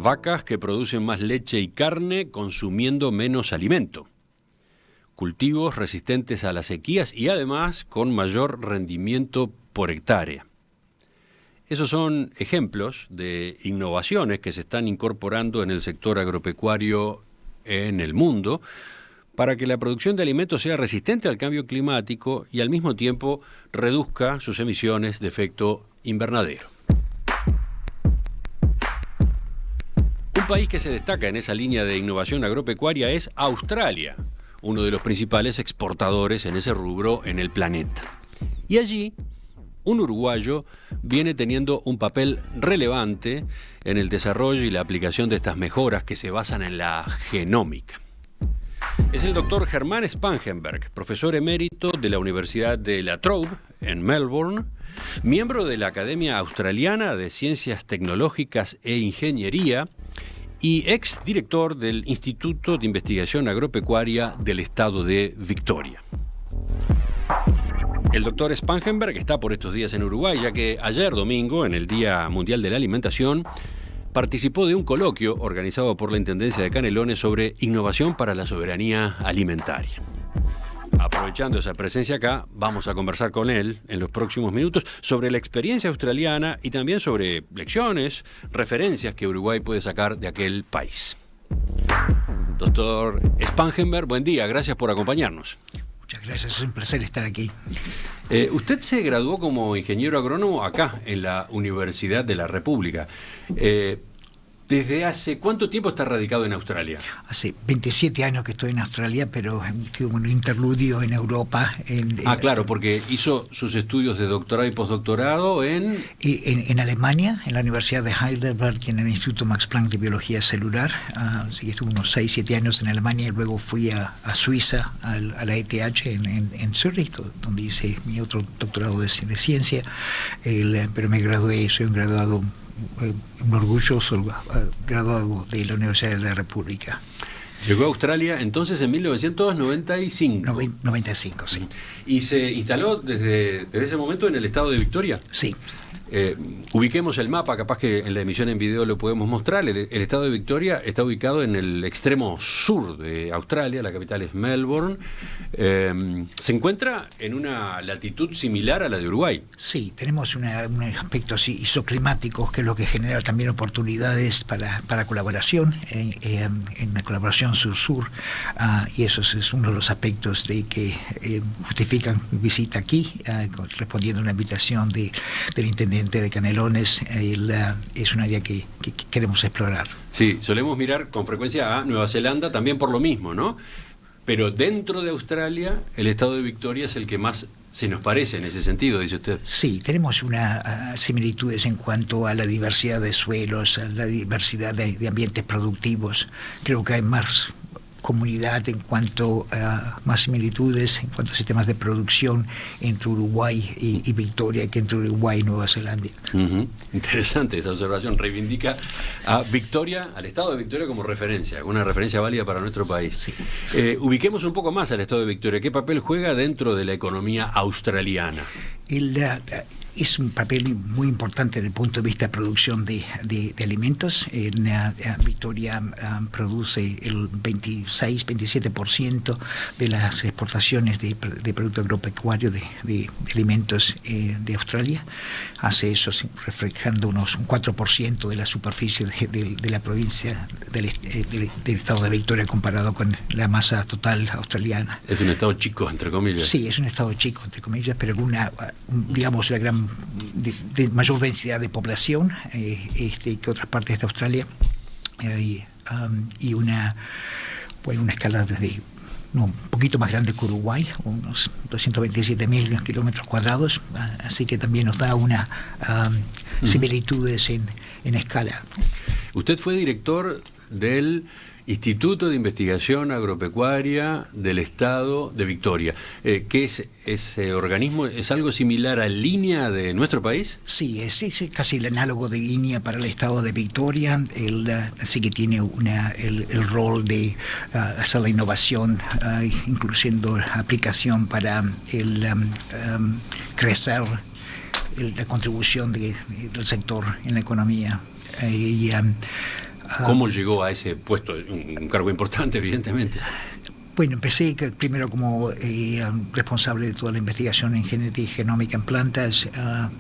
Vacas que producen más leche y carne consumiendo menos alimento. Cultivos resistentes a las sequías y además con mayor rendimiento por hectárea. Esos son ejemplos de innovaciones que se están incorporando en el sector agropecuario en el mundo para que la producción de alimentos sea resistente al cambio climático y al mismo tiempo reduzca sus emisiones de efecto invernadero. Un país que se destaca en esa línea de innovación agropecuaria es Australia, uno de los principales exportadores en ese rubro en el planeta. Y allí, un uruguayo viene teniendo un papel relevante en el desarrollo y la aplicación de estas mejoras que se basan en la genómica. Es el doctor Germán Spangenberg, profesor emérito de la Universidad de La Trobe, en Melbourne, miembro de la Academia Australiana de Ciencias Tecnológicas e Ingeniería y exdirector del Instituto de Investigación Agropecuaria del Estado de Victoria. El doctor Spangenberg está por estos días en Uruguay, ya que ayer domingo, en el Día Mundial de la Alimentación, participó de un coloquio organizado por la Intendencia de Canelones sobre innovación para la soberanía alimentaria. Aprovechando esa presencia acá, vamos a conversar con él en los próximos minutos sobre la experiencia australiana y también sobre lecciones, referencias que Uruguay puede sacar de aquel país. Doctor Spangenberg, buen día, gracias por acompañarnos. Muchas gracias, es un placer estar aquí. Usted se graduó como ingeniero agrónomo acá, en la Universidad de la República. ¿Desde hace cuánto tiempo está radicado en Australia? Hace 27 años que estoy en Australia, pero tuve un interludio en Europa. Claro, porque hizo sus estudios de doctorado y postdoctorado en Alemania, en la Universidad de Heidelberg, en el Instituto Max Planck de Biología Celular. Así que estuve unos 6-7 años en Alemania y luego fui a Suiza, a la ETH en Zurich, donde hice mi otro doctorado de ciencia. Pero me gradué, soy un graduado, un orgulloso graduado de la Universidad de la República. Llegó a Australia entonces en 1995. 95, sí. ¿Y se instaló desde ese momento en el estado de Victoria? Sí. Ubiquemos el mapa, capaz que en la emisión en video lo podemos mostrar. El estado de Victoria está ubicado en el extremo sur de Australia, la capital es Melbourne. Se encuentra en una latitud similar a la de Uruguay. Sí, tenemos un aspecto isoclimático, que es lo que genera también oportunidades para colaboración, en una colaboración sur-sur, y eso es uno de los aspectos de que justifican mi visita aquí, respondiendo a una invitación del intendente de Canelones. Es un área que queremos explorar. Sí, solemos mirar con frecuencia a Nueva Zelanda también por lo mismo, ¿no? Pero dentro de Australia, el estado de Victoria es el que más se nos parece en ese sentido, dice usted. Sí, tenemos similitudes en cuanto a la diversidad de suelos, a la diversidad de ambientes productivos. Creo que hay más comunidad en cuanto a más similitudes en cuanto a sistemas de producción entre Uruguay y Victoria que entre Uruguay y Nueva Zelanda. Interesante esa observación, reivindica a Victoria, al estado de Victoria como referencia, una referencia válida para nuestro país. Sí. Ubiquemos un poco más al estado de Victoria. ¿Qué papel juega dentro de la economía australiana? Es un papel muy importante desde el punto de vista de producción de alimentos. Victoria produce el 26-27% de las exportaciones de producto agropecuario de alimentos de Australia. Hace eso reflejando un 4% de la superficie de la provincia del estado de Victoria comparado con la masa total australiana. Es un estado chico, entre comillas. Sí, es un estado chico, entre comillas, pero digamos, la gran de mayor densidad de población que otras partes de Australia, y una escala un poquito más grande que Uruguay, unos 227.000 kilómetros cuadrados, así que también nos da similitudes en escala. Usted fue director del Instituto de Investigación Agropecuaria del Estado de Victoria. ¿Qué es ese organismo? ¿Es algo similar a Línea de nuestro país? Sí, es casi el análogo de Línea para el Estado de Victoria. Así que tiene el rol de hacer la innovación, incluyendo aplicación para crecer la contribución del sector en la economía. ¿Cómo llegó a ese puesto? Un cargo importante, evidentemente. Bueno, empecé primero como responsable de toda la investigación en genética y genómica en plantas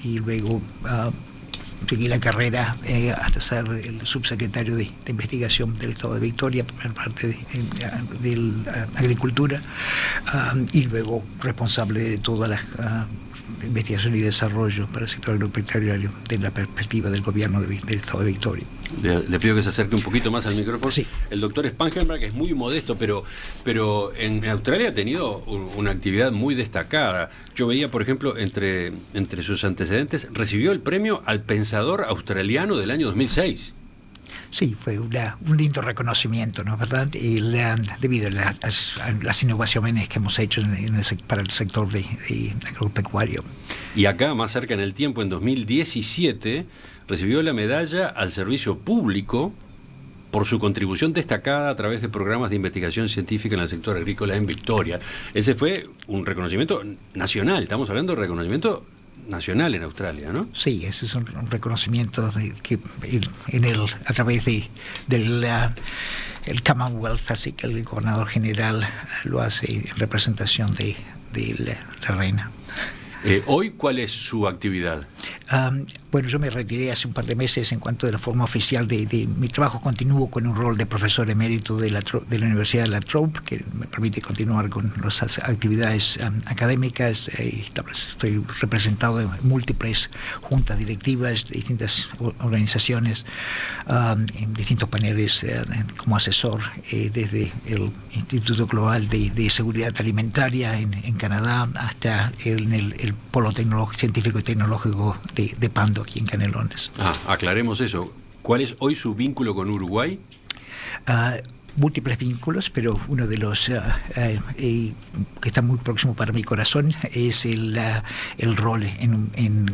y luego seguí la carrera hasta ser el subsecretario de investigación del Estado de Victoria, por parte de la agricultura, y luego responsable de toda la investigación y desarrollo para el sector agropecuario de la perspectiva del gobierno del Estado de Victoria. Le pido que se acerque un poquito más al micrófono. Sí. El doctor Spangenberg es muy modesto, pero en Australia ha tenido una actividad muy destacada. Yo veía, por ejemplo, entre sus antecedentes, recibió el premio al pensador australiano del año 2006. Sí, fue un lindo reconocimiento, ¿no? ¿Verdad? Y debido a las innovaciones que hemos hecho para el sector agropecuario. Y acá, más cerca en el tiempo, en 2017, recibió la medalla al servicio público por su contribución destacada a través de programas de investigación científica en el sector agrícola en Victoria. Ese fue un reconocimiento nacional, estamos hablando de reconocimiento nacional en Australia, ¿no? Sí, ese es un reconocimiento a través del Commonwealth, así que el gobernador general lo hace en representación de la reina. Hoy, ¿cuál es su actividad? Bueno, yo me retiré hace un par de meses en cuanto de la forma oficial de mi trabajo. Continúo con un rol de profesor emérito de la Universidad de La Trobe, que me permite continuar con las actividades académicas. Estoy representado en múltiples juntas directivas de distintas organizaciones, en distintos paneles como asesor, desde el Instituto Global de Seguridad Alimentaria en Canadá hasta el Polo Científico y Tecnológico de Pando, aquí en Canelones. Aclaremos eso. ¿Cuál es hoy su vínculo con Uruguay? Múltiples vínculos, pero uno de los que está muy próximo para mi corazón es el rol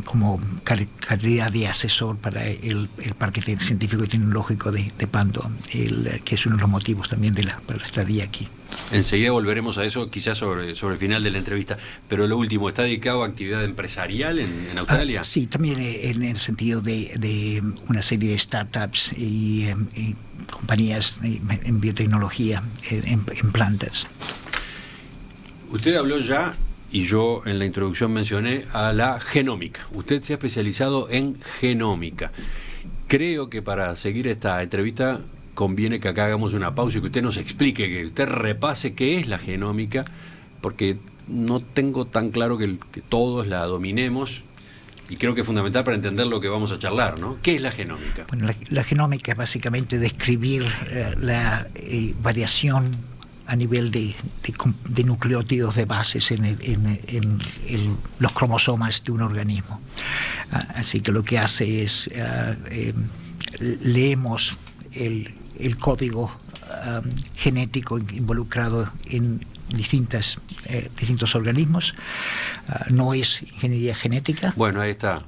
como calidad de asesor para el Parque Científico y Tecnológico de Pando, que es uno de los motivos también para la estadía aquí. Enseguida volveremos a eso, quizás sobre el final de la entrevista. Pero lo último, ¿está dedicado a actividad empresarial en Australia? Sí, también en el sentido de una serie de startups y compañías en biotecnología, en plantas. Usted habló ya, y yo en la introducción mencioné, a la genómica. Usted se ha especializado en genómica. Creo que para seguir esta entrevista conviene que acá hagamos una pausa y que usted nos explique, que usted repase qué es la genómica, porque no tengo tan claro que todos la dominemos. Y creo que es fundamental para entender lo que vamos a charlar, ¿no? ¿Qué es la genómica? Bueno, la genómica es básicamente describir la variación a nivel de nucleótidos de bases en los cromosomas de un organismo. Así que lo que hace es leemos el código genético involucrado en distintos organismos. No es ingeniería genética. Bueno, ahí está.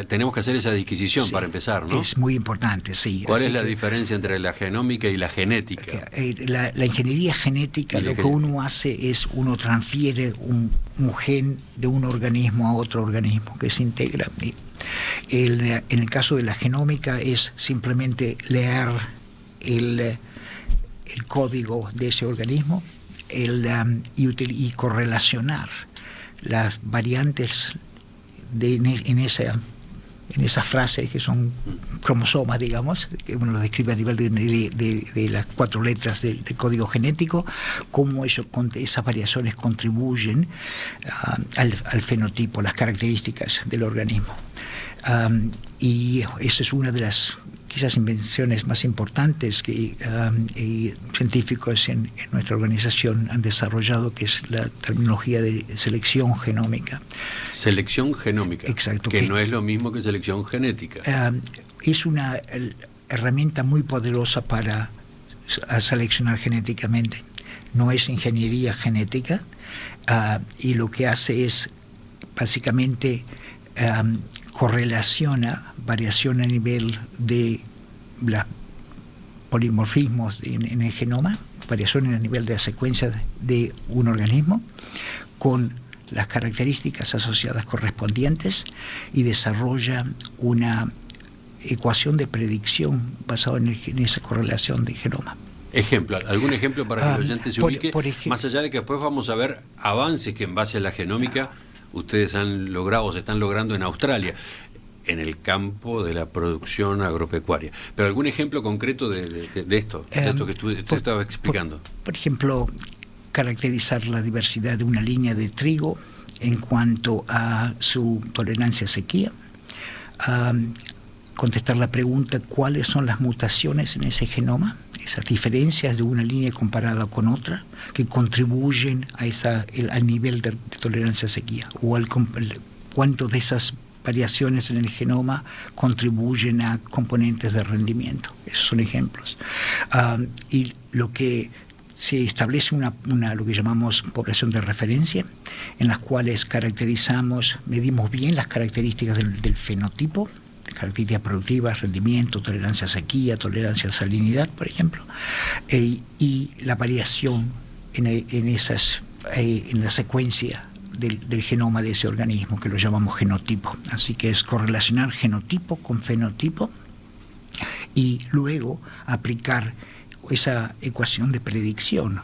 Tenemos que hacer esa disquisición, sí, para empezar, ¿no? Es muy importante, sí. ¿Cuál es la diferencia entre la genómica y la genética? La ingeniería genética, lo que uno hace es uno transfiere un gen de un organismo a otro organismo que se integra. En el caso de la genómica es simplemente leer el código de ese organismo y correlacionar las variantes en esa frase, que son cromosomas, digamos, que uno lo describe a nivel de las 4 letras del código genético, cómo esas variaciones contribuyen al fenotipo, las características del organismo. Y esa es una de las quizás invenciones más importantes que científicos en nuestra organización han desarrollado, que es la terminología de selección genómica. Selección genómica. Exacto. Que no es lo mismo que selección genética. Es una herramienta muy poderosa para seleccionar genéticamente. No es ingeniería genética, y lo que hace es básicamente correlaciona variación a nivel de los polimorfismos en el genoma, variaciones a nivel de la secuencia de un organismo, con las características asociadas correspondientes, y desarrolla una ecuación de predicción basada en esa correlación de genoma. ¿Algún ejemplo para que el oyente se ubique? Más allá de que después vamos a ver avances que en base a la genómica ustedes han logrado o se están logrando en Australia, en el campo de la producción agropecuaria. Pero algún ejemplo concreto de esto que usted estaba explicando. Por ejemplo, caracterizar la diversidad de una línea de trigo en cuanto a su tolerancia a sequía. Contestar la pregunta cuáles son las mutaciones en ese genoma, esas diferencias de una línea comparada con otra que contribuyen a al nivel de tolerancia a sequía, o cuánto de esas variaciones en el genoma contribuyen a componentes de rendimiento. Esos son ejemplos. Y lo que se establece lo que llamamos población de referencia, en las cuales medimos bien las características del fenotipo, características productivas, rendimiento, tolerancia a sequía, tolerancia a salinidad, por ejemplo, y la variación en la secuencia del genoma de ese organismo, que lo llamamos genotipo. Así que es correlacionar genotipo con fenotipo y luego aplicar esa ecuación de predicción.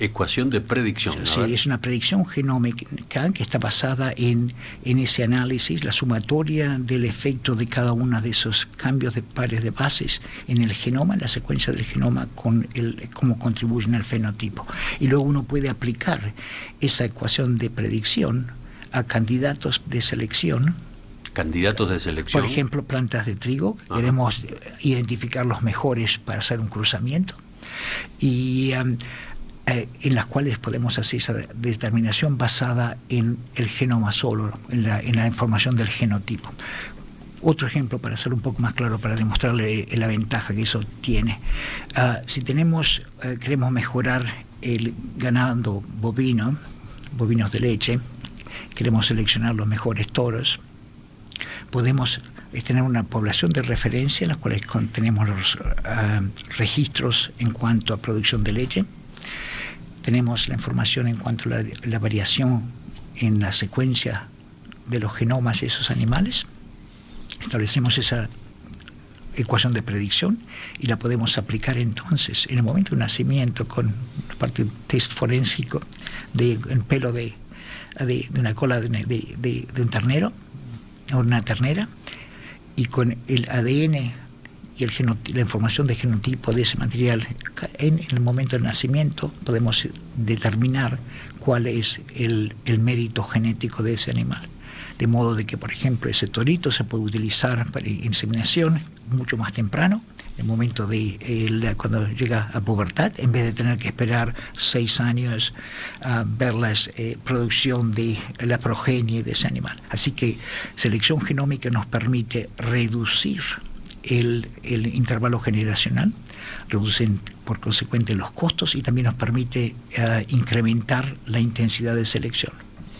Ecuación de predicción. Sí, es una predicción genómica que está basada en ese análisis, la sumatoria del efecto de cada uno de esos cambios de pares de bases en el genoma, en la secuencia del genoma, cómo contribuyen al fenotipo. Y luego uno puede aplicar esa ecuación de predicción a candidatos de selección. Candidatos de selección. Por ejemplo, plantas de trigo. Queremos identificar los mejores para hacer un cruzamiento. Y en las cuales podemos hacer esa determinación basada en el genoma solo, en la información del genotipo. Otro ejemplo, para hacerlo un poco más claro, para demostrarle la ventaja que eso tiene. Si queremos mejorar el ganado bovinos de leche, queremos seleccionar los mejores toros, podemos tener una población de referencia en las cuales tenemos los registros en cuanto a producción de leche. Tenemos la información en cuanto a la variación en la secuencia de los genomas de esos animales. Establecemos esa ecuación de predicción y la podemos aplicar entonces en el momento de nacimiento con parte de test forénsico del pelo de una cola de un ternero o una ternera, y con el ADN y la información de genotipo de ese material en el momento del nacimiento podemos determinar cuál es el mérito genético de ese animal. De modo de que, por ejemplo, ese torito se puede utilizar para inseminación mucho más temprano, en el momento cuando llega a pubertad, en vez de tener que esperar 6 años a ver la producción de la progenie de ese animal. Así que selección genómica nos permite reducir el intervalo generacional, reducen por consecuente los costos y también nos permite incrementar la intensidad de selección.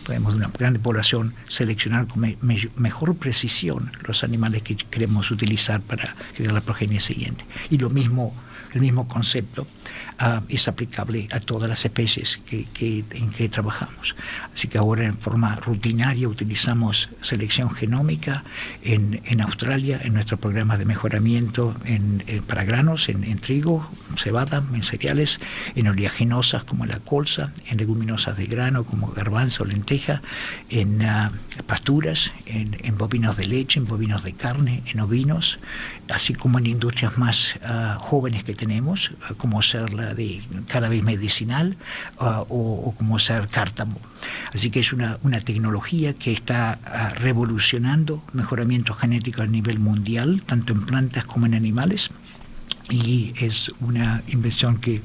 Podemos de una gran población seleccionar con mejor precisión los animales que queremos utilizar para crear la progenie siguiente. Y el mismo concepto es aplicable a todas las especies en que trabajamos. Así que ahora en forma rutinaria utilizamos selección genómica en Australia, en nuestros programas de mejoramiento para granos, en trigo, cebada, en cereales, en oleaginosas como la colza, en leguminosas de grano como garbanzo, lenteja, en pasturas, en bovinos de leche, en bovinos de carne, en ovinos, así como en industrias más jóvenes que tenemos, como ser la de cannabis medicinal o como ser cártamo. Así que es una tecnología que está revolucionando mejoramiento genético a nivel mundial, tanto en plantas como en animales, y es una invención que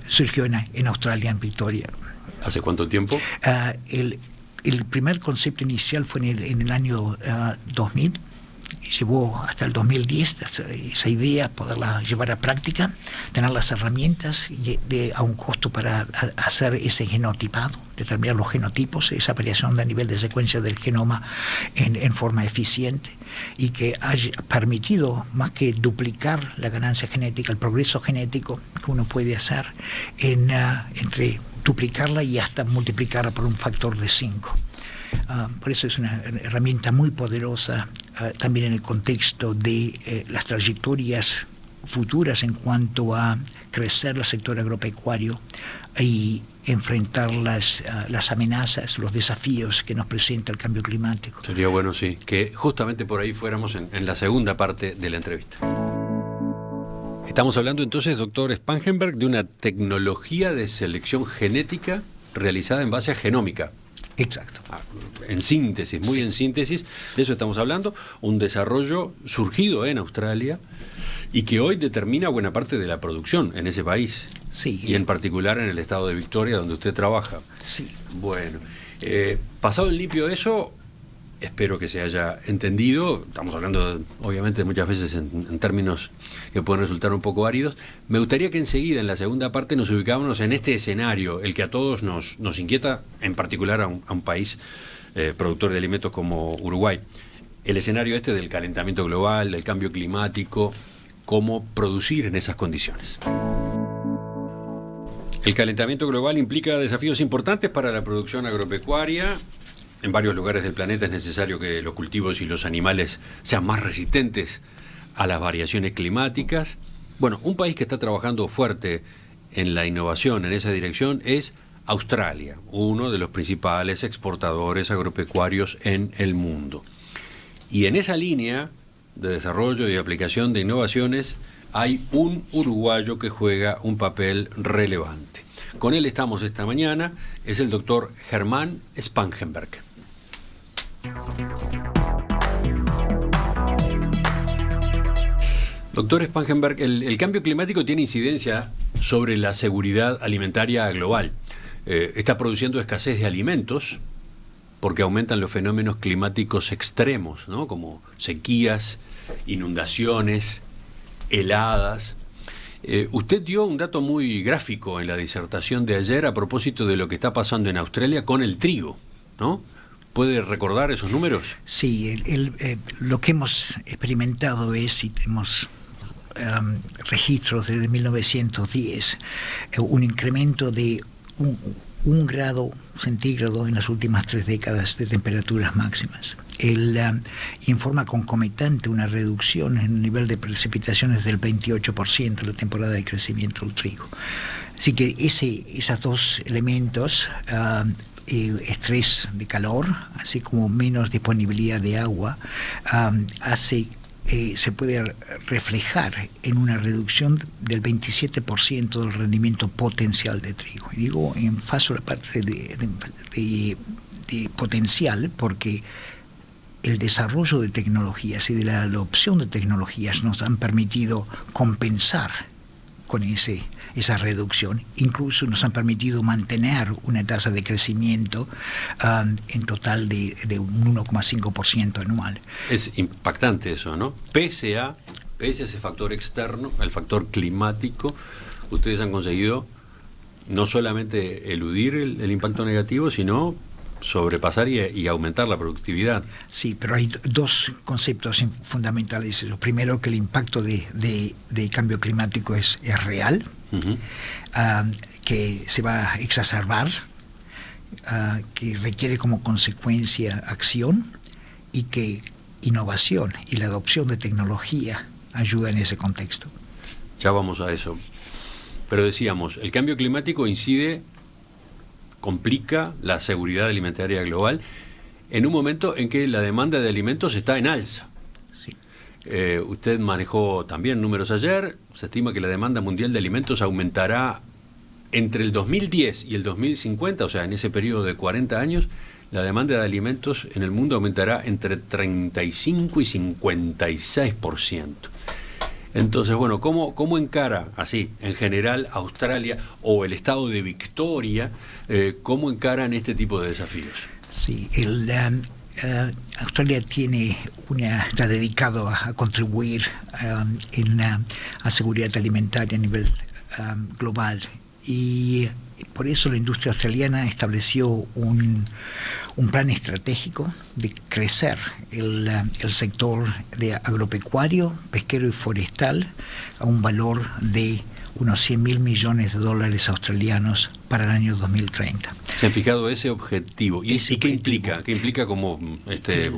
surgió en Australia, en Victoria. ¿Hace cuánto tiempo? El primer concepto inicial fue en el año 2000. Llevó hasta el 2010 esa idea, poderla llevar a práctica, tener las herramientas a un costo para hacer ese genotipado, determinar los genotipos, esa variación a nivel de secuencia del genoma en forma eficiente, y que haya permitido más que duplicar la ganancia genética, el progreso genético que uno puede hacer entre duplicarla y hasta multiplicarla por un factor de 5. Por eso es una herramienta muy poderosa también en el contexto de las trayectorias futuras en cuanto a crecer el sector agropecuario y enfrentar las amenazas, los desafíos que nos presenta el cambio climático. Sería bueno, sí, que justamente por ahí fuéramos en la segunda parte de la entrevista. Estamos hablando entonces, doctor Spangenberg, de una tecnología de selección genética realizada en base a genómica. Exacto. En síntesis, muy en síntesis, de eso estamos hablando, un desarrollo surgido en Australia y que hoy determina buena parte de la producción en ese país. Sí. Y en particular en el estado de Victoria, donde usted trabaja. Sí. Bueno, pasado en limpio eso, espero que se haya entendido. Estamos hablando, obviamente, muchas veces en términos que pueden resultar un poco áridos. Me gustaría que enseguida, en la segunda parte, nos ubicáramos en este escenario, el que a todos nos inquieta, en particular a un país productor de alimentos como Uruguay. El escenario este del calentamiento global, del cambio climático, cómo producir en esas condiciones. El calentamiento global implica desafíos importantes para la producción agropecuaria. En varios lugares del planeta es necesario que los cultivos y los animales sean más resistentes a las variaciones climáticas. Bueno, un país que está trabajando fuerte en la innovación en esa dirección es Australia, uno de los principales exportadores agropecuarios en el mundo. Y en esa línea de desarrollo y aplicación de innovaciones hay un uruguayo que juega un papel relevante. Con él estamos esta mañana, es el doctor Germán Spangenberg. Doctor Spangenberg, el cambio climático tiene incidencia sobre la seguridad alimentaria global. Está produciendo escasez de alimentos porque aumentan los fenómenos climáticos extremos, ¿no? Como sequías, inundaciones, heladas. Usted dio un dato muy gráfico en la disertación de ayer a propósito de lo que está pasando en Australia con el trigo, ¿no? ¿Puede recordar esos números? Sí, lo que hemos experimentado es, y tenemos registros desde 1910, un incremento de un grado centígrado en las últimas 3 décadas de temperaturas máximas. Él informa concomitante una reducción en el nivel de precipitaciones del 28% en la temporada de crecimiento del trigo. Así que esos dos elementos, estrés de calor, así como menos disponibilidad de agua, se puede reflejar en una reducción del 27% del rendimiento potencial de trigo. Y digo en paso la parte de potencial porque el desarrollo de tecnologías y de la adopción de tecnologías nos han permitido compensar con esa reducción. Incluso nos han permitido mantener una tasa de crecimiento en total de un 1,5% anual. Es impactante eso, ¿no? Pese a ese factor externo, el factor climático, ustedes han conseguido no solamente eludir el impacto negativo, sino sobrepasar y aumentar la productividad. Sí, pero hay dos conceptos fundamentales. Lo primero, que el impacto de cambio climático es real, que se va a exacerbar, que requiere como consecuencia acción y que innovación y la adopción de tecnología ayuda en ese contexto. Ya vamos a eso. Pero decíamos, el cambio climático complica la seguridad alimentaria global en un momento en que la demanda de alimentos está en alza. Sí. Usted manejó también números ayer. Se estima que la demanda mundial de alimentos aumentará entre el 2010 y el 2050, o sea, en ese periodo de 40 años, la demanda de alimentos en el mundo aumentará entre 35 y 56%. Entonces, bueno, ¿cómo encara, así, en general, Australia o el estado de Victoria, cómo encaran este tipo de desafíos? Sí, Australia está dedicado a contribuir a seguridad alimentaria a nivel global, y por eso la industria australiana estableció un plan estratégico de crecer el sector de agropecuario, pesquero y forestal a un valor de unos 100.000 millones de dólares australianos para el año 2030. ¿Se han fijado ese objetivo? ¿Y qué implica? ¿Qué implica como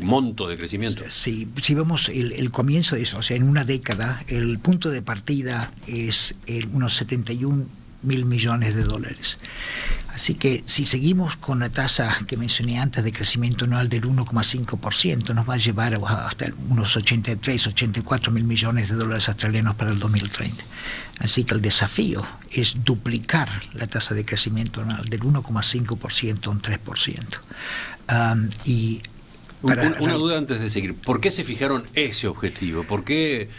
monto de crecimiento? Sí, si vemos el comienzo de eso, o sea, en una década, el punto de partida es unos 71.000 millones de dólares. Así que si seguimos con la tasa que mencioné antes de crecimiento anual del 1,5%, nos va a llevar hasta unos 84 mil millones de dólares australianos para el 2030. Así que el desafío es duplicar la tasa de crecimiento anual del 1,5% a un 3%. Una duda antes de seguir. ¿Por qué se fijaron ese objetivo? ¿Por qué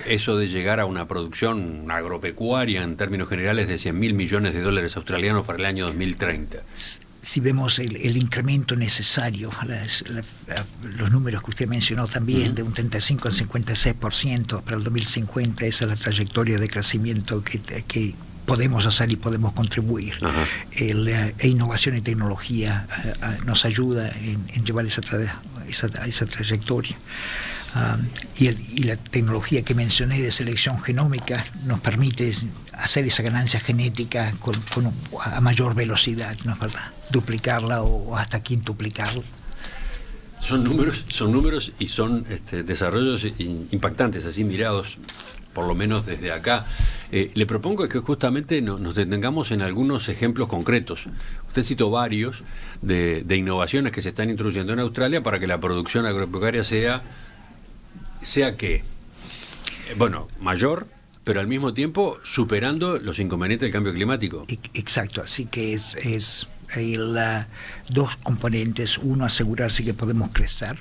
eso de llegar a una producción agropecuaria en términos generales de 100.000 millones de dólares australianos para el año 2030? Si vemos el incremento necesario, los números que usted mencionó también, de un 35 al 56% para el 2050, esa es la trayectoria de crecimiento que podemos hacer y podemos contribuir. Innovación y tecnología nos ayuda en llevar esa trayectoria. Y la tecnología que mencioné de selección genómica nos permite hacer esa ganancia genética a mayor velocidad, ¿no es verdad? Duplicarla o hasta quintuplicarla. Son números y son desarrollos impactantes, así mirados por lo menos desde acá. Le propongo que justamente nos detengamos en algunos ejemplos concretos. Usted citó varios de innovaciones que se están introduciendo en Australia para que la producción agropecuaria sea que, mayor, pero al mismo tiempo superando los inconvenientes del cambio climático. Exacto, así que hay dos componentes. Uno, asegurarse que podemos crecer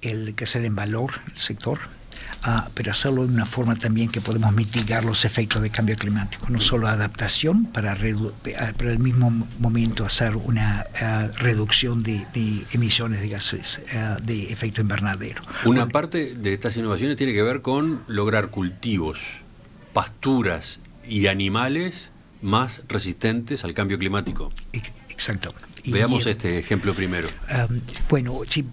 en valor el sector, pero hacerlo de una forma también que podemos mitigar los efectos del cambio climático, no solo adaptación para al mismo momento hacer una reducción de emisiones de gases de efecto invernadero. Una parte de estas innovaciones tiene que ver con lograr cultivos, pasturas y animales más resistentes al cambio climático. Exacto. Veamos este ejemplo primero. Si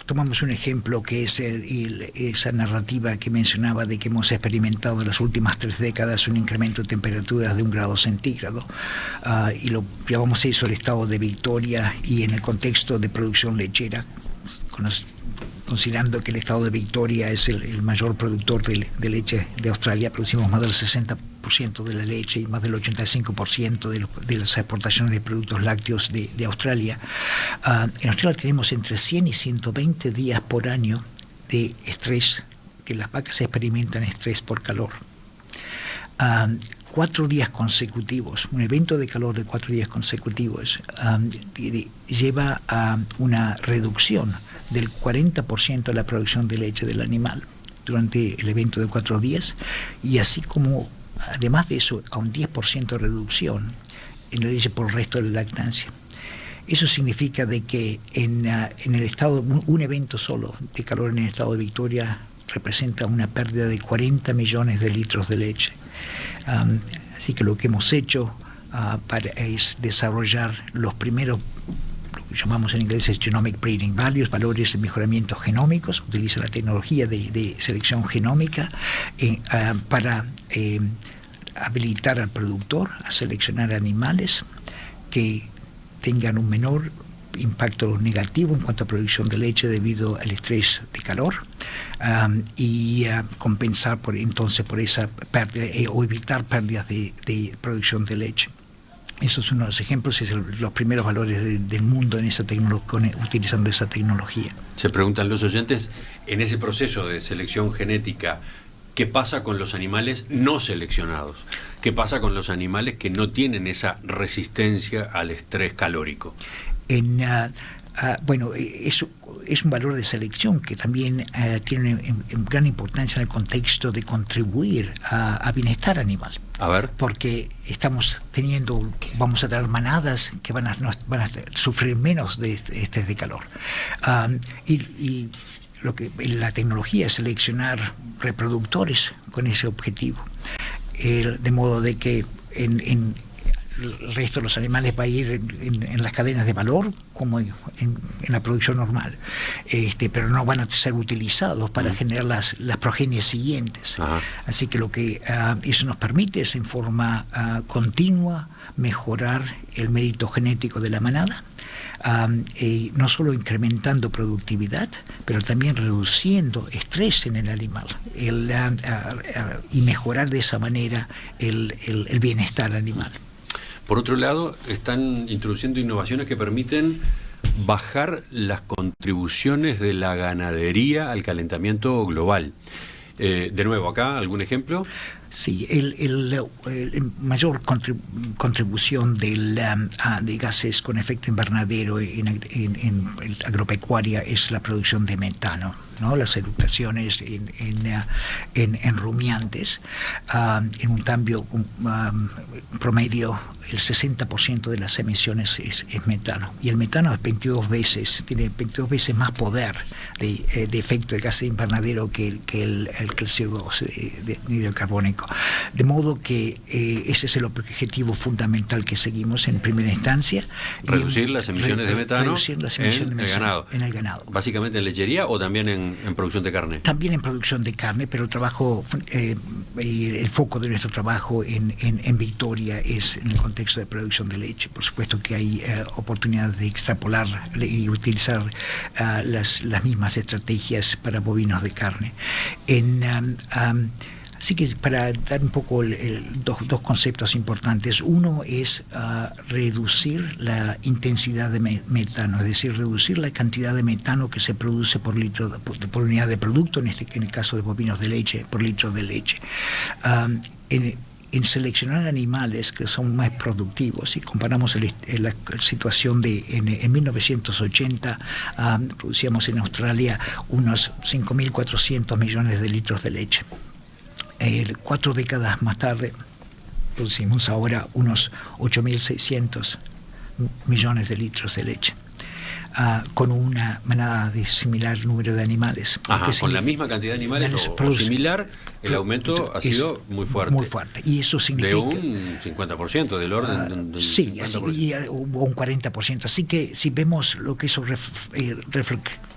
tomamos un ejemplo que es esa narrativa que mencionaba de que hemos experimentado en las últimas 3 décadas un incremento de temperaturas de 1 grado centígrado, y lo llevamos eso al estado de Victoria y en el contexto de producción lechera, considerando que el estado de Victoria es el mayor productor de leche de Australia. Producimos más del 60% de la leche y más del 85% de las exportaciones de productos lácteos de Australia. En Australia tenemos entre 100 y 120 días por año de estrés, que las vacas experimentan estrés por calor. 4 días consecutivos, un evento de calor de 4 días consecutivos lleva a una reducción del 40% de la producción de leche del animal durante el evento de 4 días, y así como, además de eso, a un 10% de reducción en la leche por el resto de la lactancia. Eso significa de que en el estado, un evento solo de calor en el estado de Victoria representa una pérdida de 40 millones de litros de leche. Así que lo que hemos hecho es desarrollar los primeros, lo que llamamos en inglés es genomic breeding, valores de mejoramiento genómicos. Utiliza la tecnología de selección genómica para habilitar al productor a seleccionar animales que tengan un menor impacto negativo en cuanto a producción de leche debido al estrés de calor, y compensar por esa pérdida o evitar pérdidas de producción de leche. Esos son unos ejemplos, los primeros valores del mundo en esa utilizando esa tecnología. Se preguntan los oyentes, en ese proceso de selección genética, ¿qué pasa con los animales no seleccionados? ¿Qué pasa con los animales que no tienen esa resistencia al estrés calórico? Es un valor de selección que también tiene gran importancia en el contexto de contribuir a bienestar animal. A ver. Porque vamos a tener manadas que van a sufrir menos de estrés de calor. Y la tecnología es seleccionar reproductores con ese objetivo. De modo de que el resto de los animales va a ir en las cadenas de valor como en la producción normal, pero no van a ser utilizados para generar las progenies siguientes. Ajá. Así que lo que eso nos permite es en forma continua mejorar el mérito genético de la manada, no solo incrementando productividad, pero también reduciendo estrés en el animal y mejorar de esa manera el bienestar animal. Por otro lado, están introduciendo innovaciones que permiten bajar las contribuciones de la ganadería al calentamiento global. De nuevo, acá, ¿algún ejemplo? Sí, el mayor contribución de gases con efecto invernadero en agropecuaria es la producción de metano, ¿no? Las eructaciones en rumiantes, en un cambio promedio, el 60% de las emisiones es metano. Y el metano es tiene 22 veces más poder de efecto de gas invernadero que el CO2 de anhídrido carbónico. De modo que ese es el objetivo fundamental que seguimos en primera instancia. Reducir las emisiones de metano en el ganado. ¿Básicamente en lechería o también en producción de carne? También en producción de carne, pero el foco de nuestro trabajo en Victoria es en el contexto de producción de leche. Por supuesto que hay oportunidades de extrapolar y utilizar las mismas estrategias para bovinos de carne. Así que para dar un poco dos conceptos importantes. Uno es reducir la intensidad de metano, es decir, reducir la cantidad de metano que se produce por unidad de producto, en el caso de bovinos de leche, por litro de leche. En seleccionar animales que son más productivos, si comparamos la situación en 1980, producíamos en Australia unos 5.400 millones de litros de leche. 4 décadas más tarde producimos ahora unos 8.600 millones de litros de leche, con una manada de similar número de animales. Ajá, con la misma cantidad de animales o similar, el aumento ha sido muy fuerte. Muy fuerte. Y eso significa... De un 50%, del orden del sí, 50%. O un 40%. Así que si vemos lo que eso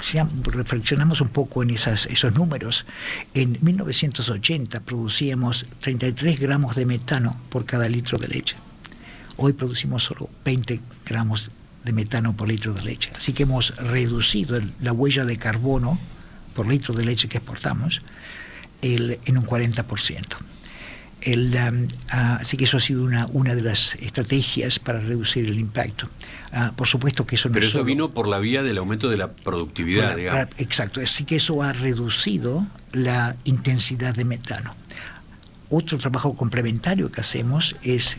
reflexionamos un poco en esos números, en 1980 producíamos 33 gramos de metano por cada litro de leche. Hoy producimos solo 20 gramos de metano por litro de leche. Así que hemos reducido la huella de carbono por litro de leche que exportamos en un 40%. Así que eso ha sido una de las estrategias para reducir el impacto. Por supuesto que eso no. Pero eso vino por la vía del aumento de la productividad, digamos. Exacto, así que eso ha reducido la intensidad de metano. Otro trabajo complementario que hacemos es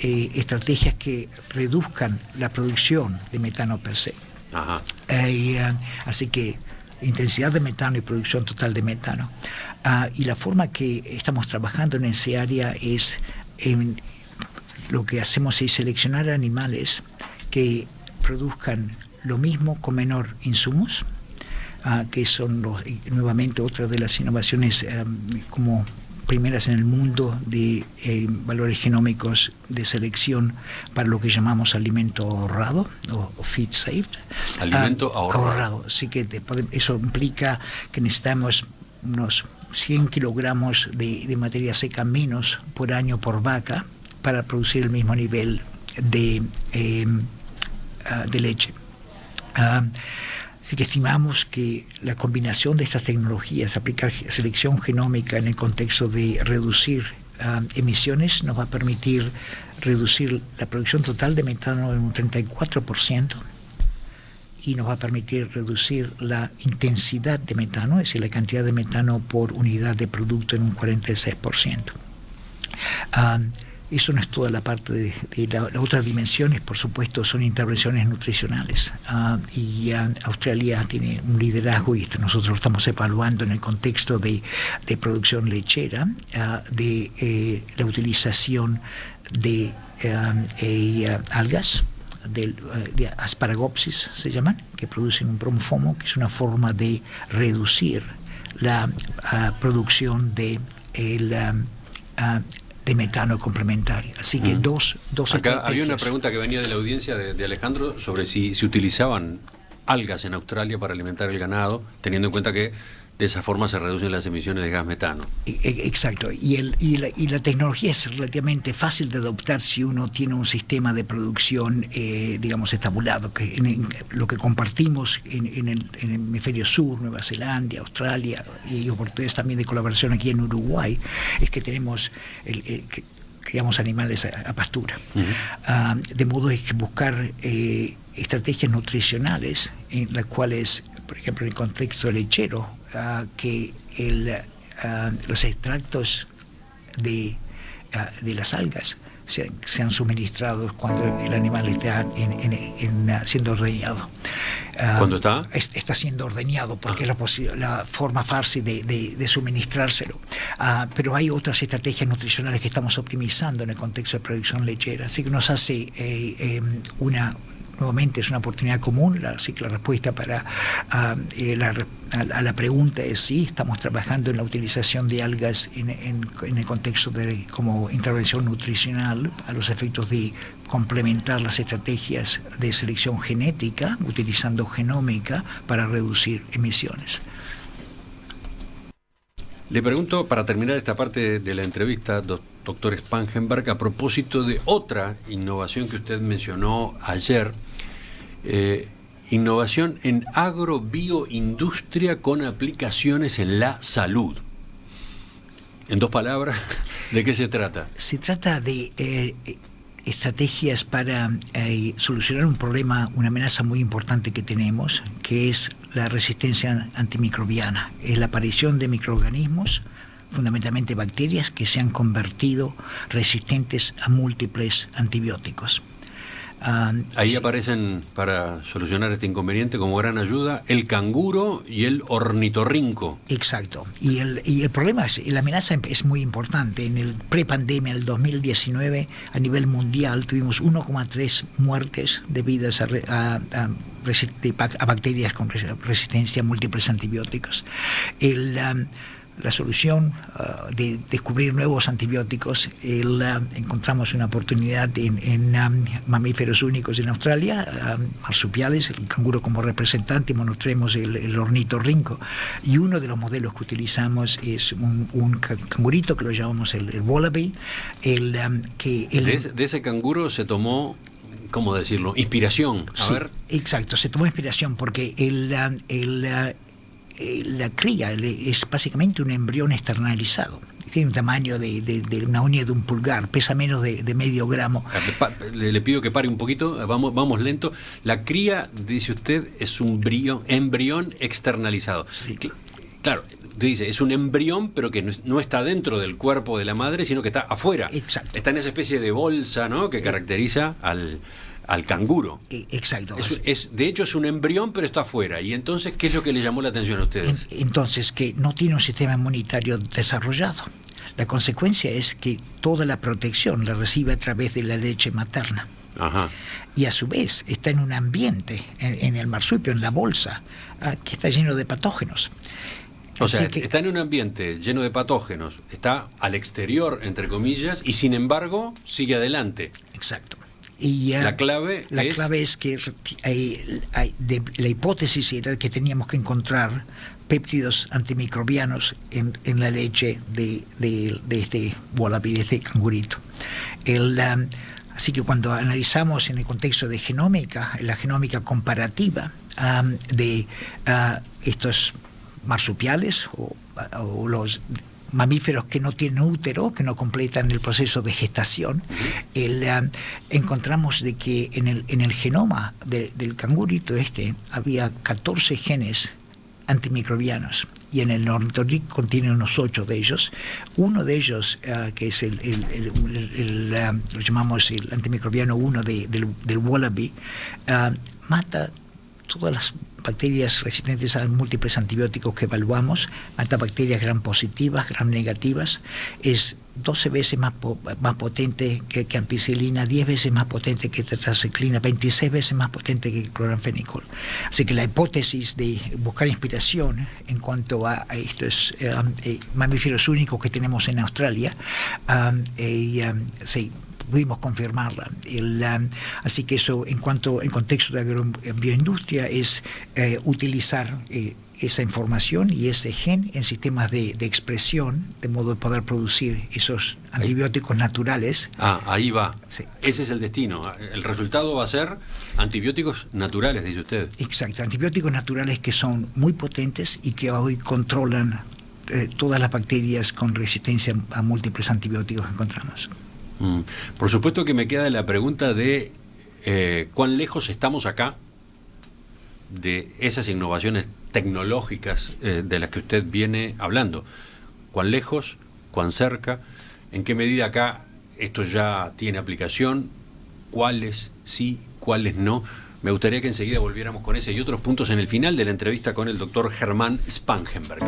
estrategias que reduzcan la producción de metano per se. Ajá. Así que intensidad de metano y producción total de metano. Y la forma que estamos trabajando en ese área es, lo que hacemos es seleccionar animales que produzcan lo mismo con menor insumos, que son nuevamente otra de las innovaciones como primeras en el mundo de valores genómicos de selección para lo que llamamos alimento ahorrado o feed saved. Alimento ahorrado. Así que eso implica que necesitamos unos 100 kilogramos de materia seca menos por año por vaca para producir el mismo nivel de leche. Así que estimamos que la combinación de estas tecnologías, aplicar selección genómica en el contexto de reducir emisiones, nos va a permitir reducir la producción total de metano en un 34% y nos va a permitir reducir la intensidad de metano, es decir, la cantidad de metano por unidad de producto en un 46%. Eso no es toda la parte de la otra dimensiones, por supuesto, son intervenciones nutricionales. Australia tiene un liderazgo, y nosotros lo estamos evaluando en el contexto de producción lechera, de la utilización de algas, de Asparagopsis se llaman, que producen un bromofomo, que es una forma de reducir la producción de de metano complementario. Así que dos Acá estrategias. había una pregunta que venía de la audiencia de Alejandro sobre si se utilizaban algas en Australia para alimentar el ganado, teniendo en cuenta que de esa forma se reducen las emisiones de gas metano. Exacto, y la tecnología es relativamente fácil de adoptar si uno tiene un sistema de producción, digamos, estabulado, que lo que compartimos en el hemisferio sur, Nueva Zelanda, Australia, y oportunidades también de colaboración aquí en Uruguay, es que tenemos criamos animales a pastura. De modo que buscar estrategias nutricionales en las cuales, por ejemplo, en el contexto lechero, que los extractos de las algas sean suministrados cuando el animal está siendo ordeñado. ¿Cuándo está? Está siendo ordeñado, porque es la forma fácil de suministrárselo. Pero hay otras estrategias nutricionales que estamos optimizando en el contexto de producción lechera, así que nos hace nuevamente es una oportunidad común, así que la respuesta a la pregunta es sí, estamos trabajando en la utilización de algas en el contexto como intervención nutricional a los efectos de complementar las estrategias de selección genética, utilizando genómica para reducir emisiones. Le pregunto, para terminar esta parte de la entrevista, doctor Spangenberg, a propósito de otra innovación que usted mencionó ayer, innovación en agrobioindustria con aplicaciones en la salud. En dos palabras, ¿de qué se trata? Se trata de estrategias para solucionar un problema, una amenaza muy importante que tenemos, que es la resistencia antimicrobiana, es la aparición de microorganismos, fundamentalmente bacterias, que se han convertido resistentes a múltiples antibióticos. Ahí aparecen, para solucionar este inconveniente, como gran ayuda, el canguro y el ornitorrinco. Exacto. Y el problema es, la amenaza es muy importante. En el prepandemia, el 2019, a nivel mundial, tuvimos 1,3 muertes debidas a bacterias con resistencia a múltiples antibióticos. La solución de descubrir nuevos antibióticos, encontramos una oportunidad en mamíferos únicos en Australia, marsupiales, el canguro como representante, y mostremos el ornitorrinco. Y uno de los modelos que utilizamos es un cangurito que lo llamamos el wallaby. De ese canguro se tomó, ¿cómo decirlo?, inspiración. Exacto, se tomó inspiración porque la cría es básicamente un embrión externalizado. Tiene un tamaño de una uña de un pulgar, pesa menos de medio gramo. Le pido que pare un poquito, vamos lento. La cría, dice usted, es un embrión externalizado. Sí. Claro, usted dice, es un embrión, pero que no está dentro del cuerpo de la madre, sino que está afuera. Exacto. Está en esa especie de bolsa, ¿no?, que caracteriza al canguro. Exacto. De hecho es un embrión, pero está afuera. ¿Y entonces qué es lo que le llamó la atención a ustedes? Entonces, que no tiene un sistema inmunitario desarrollado. La consecuencia es que toda la protección la recibe a través de la leche materna. Ajá. Y a su vez está en un ambiente, en el marsupio, en la bolsa, que está lleno de patógenos. O sea, está en un ambiente lleno de patógenos, está al exterior, entre comillas, y sin embargo sigue adelante. Exacto. Y la clave es que la hipótesis era que teníamos que encontrar péptidos antimicrobianos en la leche de este wallaby, de este cangurito. Así que cuando analizamos en el contexto de genómica, la genómica comparativa de estos marsupiales o los mamíferos que no tienen útero, que no completan el proceso de gestación, encontramos de que en el genoma del cangurito había 14 genes antimicrobianos, y en el ornitorrinco contiene unos 8 de ellos. Uno de ellos, que es lo llamamos el antimicrobiano 1 del wallaby, mata todas las bacterias resistentes a múltiples antibióticos que evaluamos, lactobacterias gram positivas, gram negativas, es 12 veces más potente que ampicilina, 10 veces más potente que tetraciclina, 26 veces más potente que cloranfenicol. Así que la hipótesis de buscar inspiración en cuanto a estos mamíferos únicos que tenemos en Australia, sí, pudimos confirmarla. Así que eso, en contexto de agrobioindustria, es utilizar esa información y ese gen en sistemas de expresión, de modo de poder producir esos antibióticos naturales. Ahí va. Sí. Ese es el destino. El resultado va a ser antibióticos naturales, dice usted. Exacto, antibióticos naturales que son muy potentes y que hoy controlan todas las bacterias con resistencia a múltiples antibióticos que encontramos. Por supuesto que me queda la pregunta de cuán lejos estamos acá de esas innovaciones tecnológicas de las que usted viene hablando. ¿Cuán lejos? ¿Cuán cerca? ¿En qué medida acá esto ya tiene aplicación? ¿Cuáles sí? ¿Cuáles no? Me gustaría que enseguida volviéramos con ese y otros puntos en el final de la entrevista con el doctor Germán Spangenberg.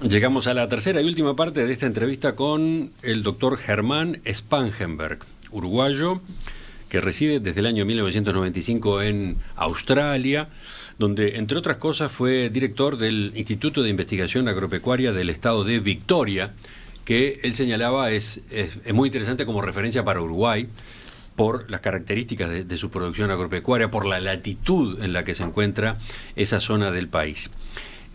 Llegamos a la tercera y última parte de esta entrevista con el doctor Germán Spangenberg, uruguayo, que reside desde el año 1995 en Australia, donde, entre otras cosas, fue director del Instituto de Investigación Agropecuaria del Estado de Victoria, que él señalaba es muy interesante como referencia para Uruguay, por las características de su producción agropecuaria, por la latitud en la que se encuentra esa zona del país.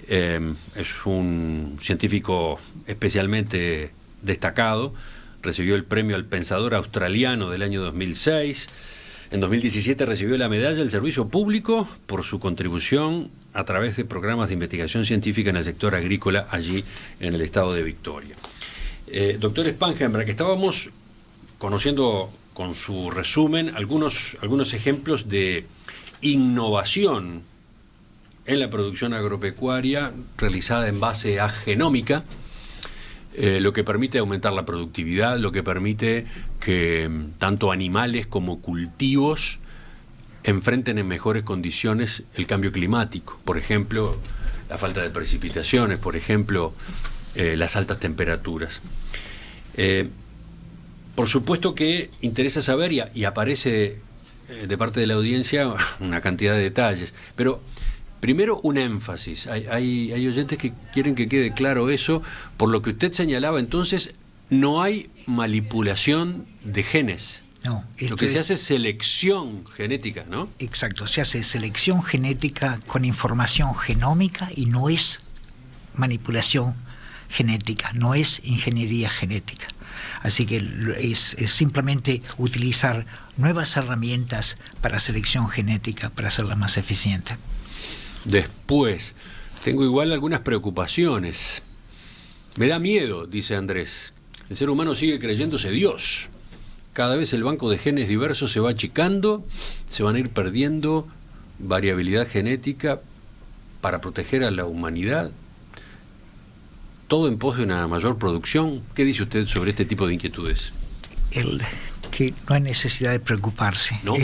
Es un científico especialmente destacado, recibió el premio al Pensador Australiano del año 2006, en 2017 recibió la medalla del Servicio Público por su contribución a través de programas de investigación científica en el sector agrícola allí en el estado de Victoria. Doctor Spangenberg, estábamos conociendo con su resumen algunos ejemplos de innovación en la producción agropecuaria realizada en base a genómica, lo que permite aumentar la productividad, lo que permite que tanto animales como cultivos enfrenten en mejores condiciones el cambio climático. Por ejemplo, la falta de precipitaciones, por ejemplo, las altas temperaturas. Por supuesto que interesa saber, y aparece de parte de la audiencia una cantidad de detalles, pero primero un énfasis. Hay oyentes que quieren que quede claro eso. Por lo que usted señalaba, entonces, no hay manipulación de genes. No, lo que se hace es selección genética, ¿no? Exacto, se hace selección genética con información genómica y no es manipulación genética, no es ingeniería genética. Así que es simplemente utilizar nuevas herramientas para selección genética para hacerla más eficiente. Después, tengo igual algunas preocupaciones. Me da miedo, dice Andrés. El ser humano sigue creyéndose Dios. Cada vez el banco de genes diversos se va achicando, se van a ir perdiendo variabilidad genética para proteger a la humanidad. Todo en pos de una mayor producción. ¿Qué dice usted sobre este tipo de inquietudes? Que no hay necesidad de preocuparse. ¿No?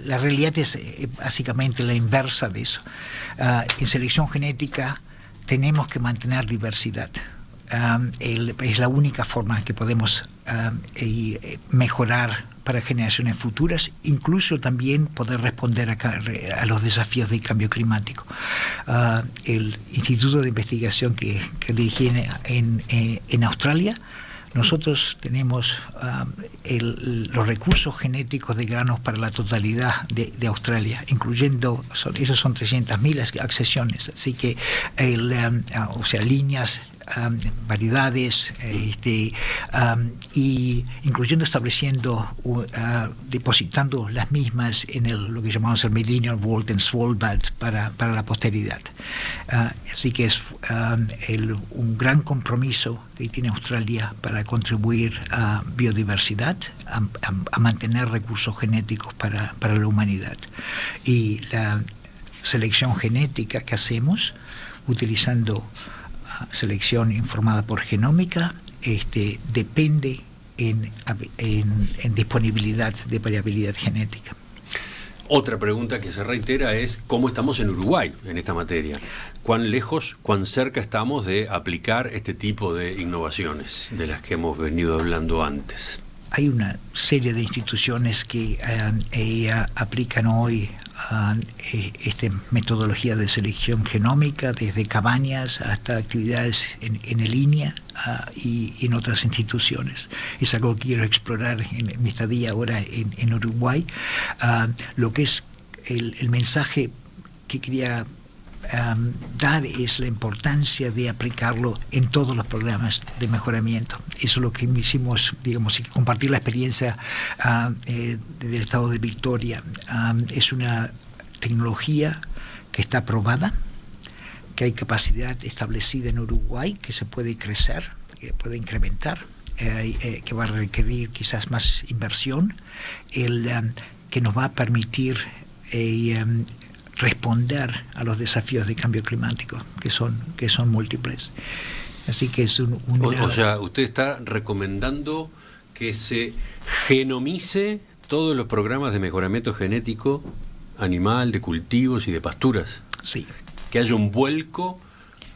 La realidad es básicamente la inversa de eso. En selección genética tenemos que mantener diversidad. Es la única forma que podemos mejorar para generaciones futuras, incluso también poder responder a los desafíos del cambio climático. El Instituto de Investigación que dirigí en Australia, nosotros tenemos los recursos genéticos de granos para la totalidad de Australia, incluyendo, esos son 300.000 accesiones, así que, o sea, líneas, variedades, y incluyendo estableciendo, depositando las mismas en lo que llamamos el Millennium Vault en Svalbard para la posteridad. Así que es un gran compromiso que tiene Australia para contribuir a biodiversidad, a mantener recursos genéticos para la humanidad. Y la selección genética que hacemos, utilizando selección informada por genómica, depende en disponibilidad de variabilidad genética. Otra pregunta que se reitera es ¿cómo estamos en Uruguay en esta materia? ¿Cuán lejos, cuán cerca estamos de aplicar este tipo de innovaciones de las que hemos venido hablando antes? Hay una serie de instituciones que aplican hoy esta metodología de selección genómica, desde cabañas hasta actividades en línea y en otras instituciones. Es algo que quiero explorar en mi estadía ahora en Uruguay. Lo que es el mensaje que quería dar es la importancia de aplicarlo en todos los programas de mejoramiento. Eso es lo que hicimos, digamos, y compartir la experiencia del estado de Victoria. Es una tecnología que está aprobada, que hay capacidad establecida en Uruguay, que se puede crecer, que puede incrementar, que va a requerir quizás más inversión, que nos va a permitir responder a los desafíos de cambio climático, que son múltiples. Así que es O sea, usted está recomendando que se genomice todos los programas de mejoramiento genético animal, de cultivos y de pasturas. Sí. Que haya un vuelco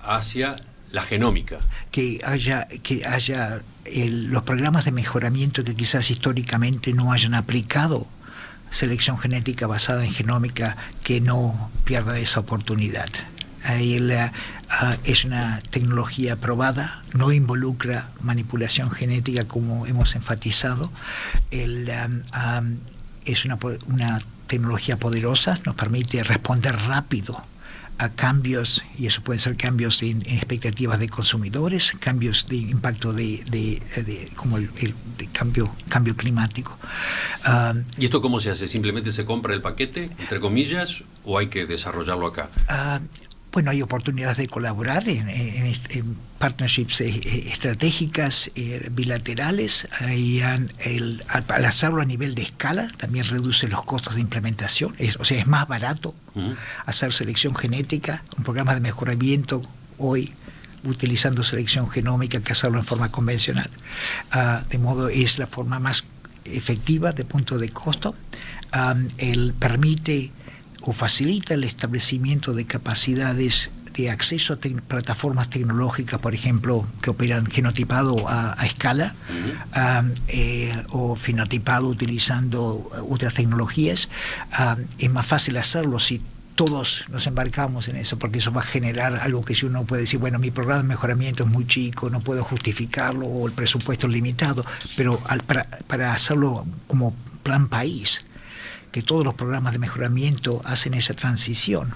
hacia la genómica. Que haya los programas de mejoramiento que quizás históricamente no hayan aplicado selección genética basada en genómica, que no pierdan esa oportunidad. Es una tecnología probada, no involucra manipulación genética como hemos enfatizado. Es una tecnología poderosa, nos permite responder rápido a cambios, y eso pueden ser cambios en expectativas de consumidores, cambios de impacto como el cambio climático. ¿Y esto cómo se hace? ¿Simplemente se compra el paquete, entre comillas, o hay que desarrollarlo acá? Bueno, hay oportunidades de colaborar en partnerships estratégicas, bilaterales. Al hacerlo a nivel de escala, también reduce los costos de implementación. O sea, es más barato hacer selección genética, un programa de mejoramiento hoy utilizando selección genómica, que hacerlo en forma convencional. De modo, es la forma más efectiva de punto de costo. Permite o facilita el establecimiento de capacidades de acceso a plataformas tecnológicas, por ejemplo, que operan genotipado a escala, o fenotipado utilizando otras tecnologías. Es más fácil hacerlo si todos nos embarcamos en eso, porque eso va a generar algo que si uno puede decir, bueno, mi programa de mejoramiento es muy chico, no puedo justificarlo, o el presupuesto es limitado, pero para hacerlo como plan país, que todos los programas de mejoramiento hacen esa transición,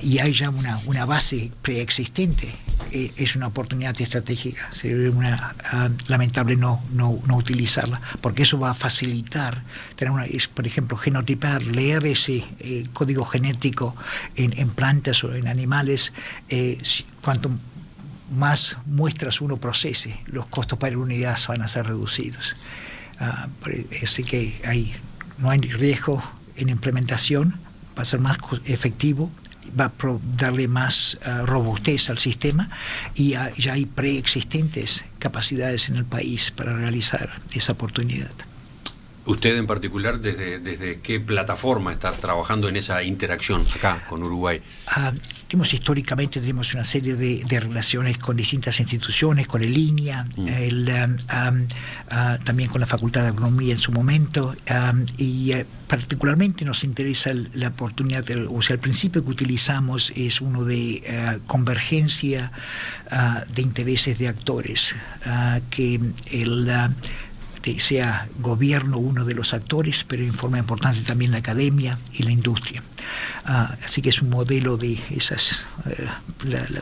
y hay ya una base preexistente, es una oportunidad estratégica. Sería lamentable no utilizarla, porque eso va a facilitar por ejemplo, genotipar, leer ese código genético en plantas o en animales. Cuanto más muestras uno procese, los costos para unidad van a ser reducidos. Así que no hay riesgo en implementación, va a ser más efectivo, va a darle más robustez al sistema, y ya hay preexistentes capacidades en el país para realizar esa oportunidad. ¿Usted en particular desde qué plataforma está trabajando en esa interacción acá con Uruguay? Históricamente tenemos una serie de relaciones con distintas instituciones, con el INIA, también con la Facultad de Agronomía en su momento, y particularmente nos interesa la oportunidad, o sea, el principio que utilizamos es uno de convergencia de intereses de actores, que sea gobierno uno de los actores, pero en forma importante también la academia y la industria. Así que es un modelo de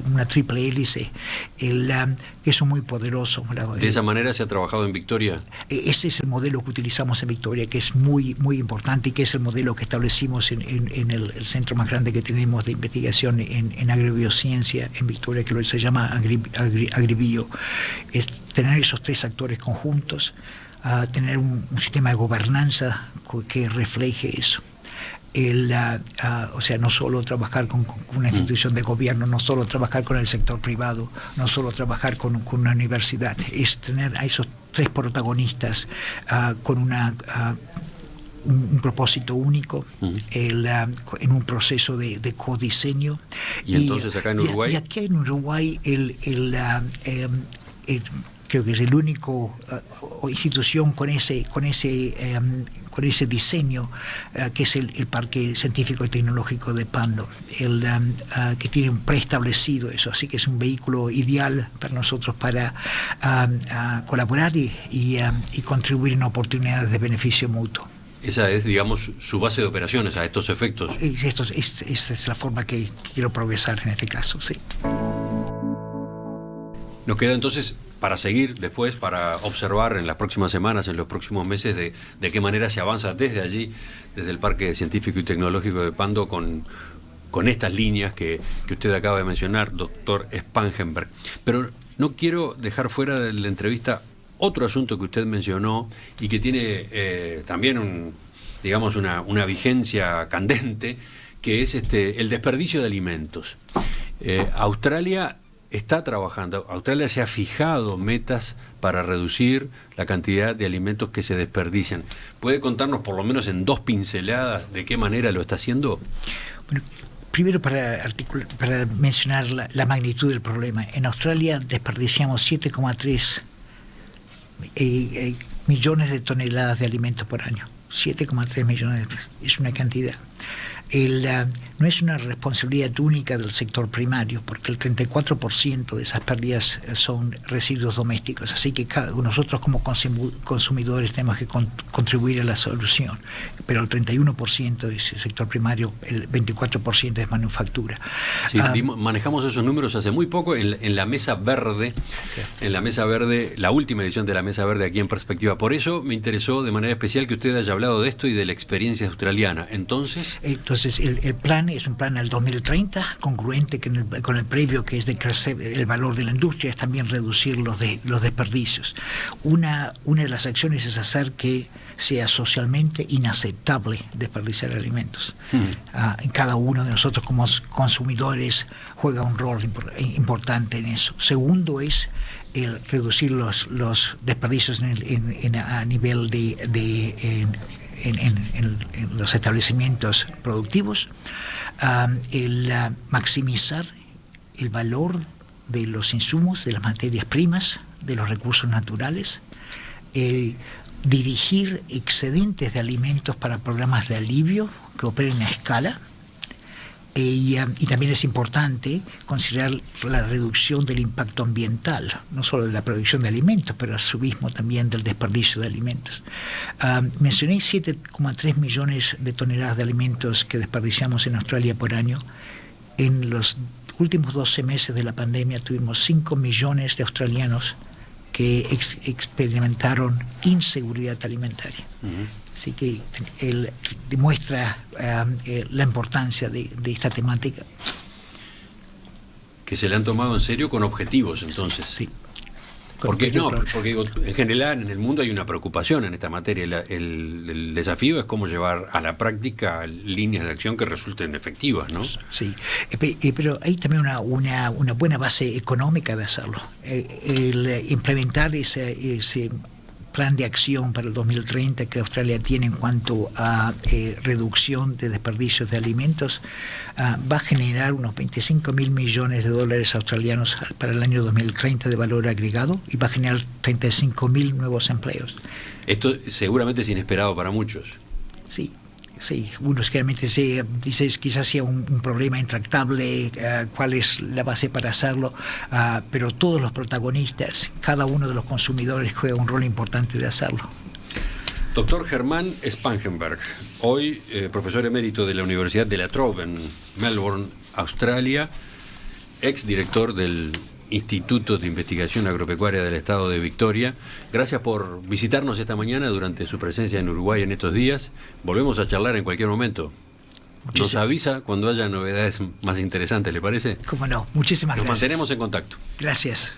una triple hélice, que es muy poderoso. ¿De esa manera se ha trabajado en Victoria? Ese es el modelo que utilizamos en Victoria, que es muy, muy importante, y que es el modelo que establecimos en el centro más grande que tenemos de investigación en agrobiociencia en Victoria, que se llama Agribio. Es tener esos tres actores conjuntos, tener un sistema de gobernanza que refleje eso. O sea, no solo trabajar con una institución de gobierno, no solo trabajar con el sector privado, no solo trabajar con una universidad, es tener a esos tres protagonistas con un propósito único, en un proceso de codiseño. ¿Y entonces acá en Uruguay? Y aquí en Uruguay creo que es el único institución con ese diseño, que es el Parque Científico y Tecnológico de Pando, que tiene un preestablecido eso, así que es un vehículo ideal para nosotros para colaborar y contribuir en oportunidades de beneficio mutuo. Esa es, digamos, su base de operaciones a estos efectos. Esa es la forma que quiero progresar en este caso, sí. Nos queda entonces para seguir después, para observar en las próximas semanas, en los próximos meses, de qué manera se avanza desde allí, desde el Parque Científico y Tecnológico de Pando, con estas líneas que usted acaba de mencionar, doctor Spangenberg. Pero no quiero dejar fuera de la entrevista otro asunto que usted mencionó y que tiene también una vigencia candente, que es el desperdicio de alimentos. Australia está trabajando, Australia se ha fijado metas para reducir la cantidad de alimentos que se desperdician. ¿Puede contarnos por lo menos en 2 pinceladas de qué manera lo está haciendo? Bueno, primero para mencionar la magnitud del problema. En Australia desperdiciamos 7,3 millones de toneladas de alimentos por año. 7,3 millones, es una cantidad. No es una responsabilidad única del sector primario, porque el 34% de esas pérdidas son residuos domésticos, así que nosotros como consumidores tenemos que contribuir a la solución, pero el 31% es el sector primario, el 24% es manufactura. Sí, manejamos esos números hace muy poco en la Mesa Verde, en la Mesa Verde, la última edición de la Mesa Verde aquí en Perspectiva. Por eso me interesó de manera especial que usted haya hablado de esto y de la experiencia australiana. Entonces el plan es un plan al 2030, congruente con el previo, que es de crecer el valor de la industria, es también reducir los desperdicios. Una de las acciones es hacer que sea socialmente inaceptable desperdiciar alimentos. Cada uno de nosotros como consumidores juega un rol importante en eso. Segundo es el reducir los desperdicios a nivel en los establecimientos productivos, el maximizar el valor de los insumos, de las materias primas, de los recursos naturales, dirigir excedentes de alimentos para programas de alivio que operen a escala. Y también es importante considerar la reducción del impacto ambiental, no solo de la producción de alimentos, pero a su mismo también del desperdicio de alimentos. Mencioné 7,3 millones de toneladas de alimentos que desperdiciamos en Australia por año. En los últimos 12 meses de la pandemia tuvimos 5 millones de australianos que experimentaron inseguridad alimentaria. Así que él demuestra la importancia de esta temática. Que se le han tomado en serio con objetivos, entonces. Sí. Porque en general en el mundo hay una preocupación en esta materia. El desafío es cómo llevar a la práctica líneas de acción que resulten efectivas, ¿no? Sí, pero hay también una buena base económica de hacerlo. El implementar ese plan de acción para el 2030 que Australia tiene en cuanto a reducción de desperdicios de alimentos va a generar unos 25.000 millones de dólares australianos para el año 2030 de valor agregado y va a generar 35.000 nuevos empleos. Esto seguramente es inesperado para muchos. Sí, uno generalmente dice quizás sea un problema intractable, cuál es la base para hacerlo, pero todos los protagonistas, cada uno de los consumidores juega un rol importante de hacerlo. Doctor Germán Spangenberg, hoy profesor emérito de la Universidad de La Trobe en Melbourne, Australia, exdirector del Instituto de Investigación Agropecuaria del Estado de Victoria. Gracias por visitarnos esta mañana durante su presencia en Uruguay en estos días. Volvemos a charlar en cualquier momento. Nos avisa cuando haya novedades más interesantes, ¿le parece? Cómo no, muchísimas gracias. Nos mantenemos en contacto. Gracias.